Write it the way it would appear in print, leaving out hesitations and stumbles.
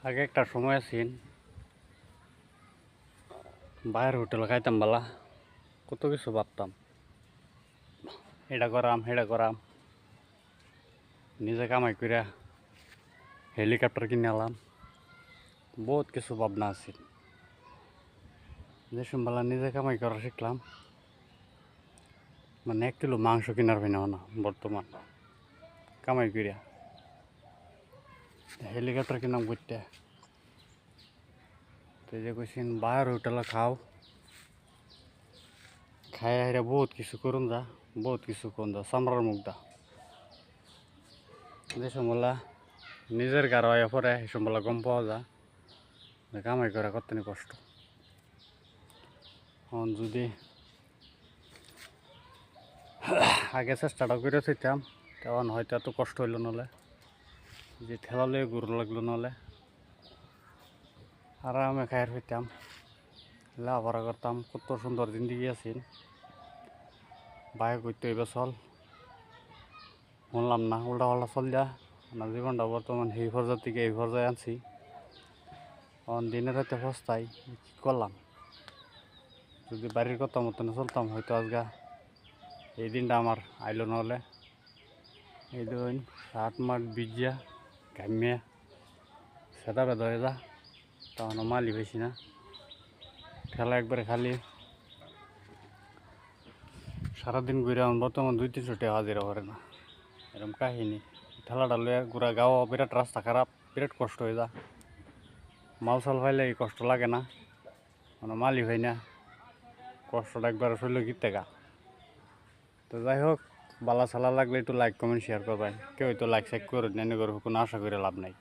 আগে একটা সময় আছেন বাইরের হোটেল খাইতাম বালা কত কিছু ভাবতাম এটা করাম সেটা করাম নিজে কামাই করে হেলিকপ্টার কিনে আলাম বহুত কিছু ভাবনা আছে যে সমবেলা নিজে কামাই করা শিখলাম মানে 1 কিলো মাংস কেনার হয় না বর্তমান কামাই করিয়া হেলিকপ্টার কিনাম করতে তো যে কইছেন বাইরের হোটেলে খাও খাই হাইরা বহুত কিছু করুন যা বহুত কিছু করুন যা চামড়ার মুখদা যে সমবেলা নিজের গাড় হয়ে পড়ে সেই সমবেলা গম পাওয়া যায় কামাই করা কতনি কষ্ট যদি আগে চেষ্টাটা করে থাকতাম তখন হয়তো এত কষ্ট হইল নলে যে ঠেলা লয়ে ঘুর লাগলো নলে আরামে খাইর হইতাম লাভারা করতাম কত সুন্দর জিন্দগি আছেন বাইক করতে এবার চল শুনলাম না উল্টা পাল্টা চল যা আমার জীবনটা বর্তমান সেই পর্যায় থেকে এই পর্যায়ে আনছি দিনে রাতে ফস্তাই কি করলাম যদি বাড়ির কথা মতন চলতাম হয়তো আজকে এই দিনটা আমার আইলো নহলে এই দিন 7 মাস বিজিয়া ঘামিয়া সেটা বেদ হয়ে যা তখন মালি হয়েছি না ঠেলা একবারে খালি সারাদিন ঘুরে আমার বর্তমান 200-300 টাকা হাজিরা করে না এরকম কাহিনী ঠেলাটা লয়ে ঘুরা গাওয়া বিরাট রাস্তা খারাপ বিরাট কষ্ট হয়ে যা মাল সাল পাইলে এই কষ্ট লাগে না মানে মালি হয় না কষ্টটা একবার শরীর গিতে গা তো যাই হোক বালা সালা লাগলে একটু লাইক কমেন্ট শেয়ার করবেন কেউ তো লাইক শেয়ার করে নেনে করে কোনো আশা করে লাভ নাই।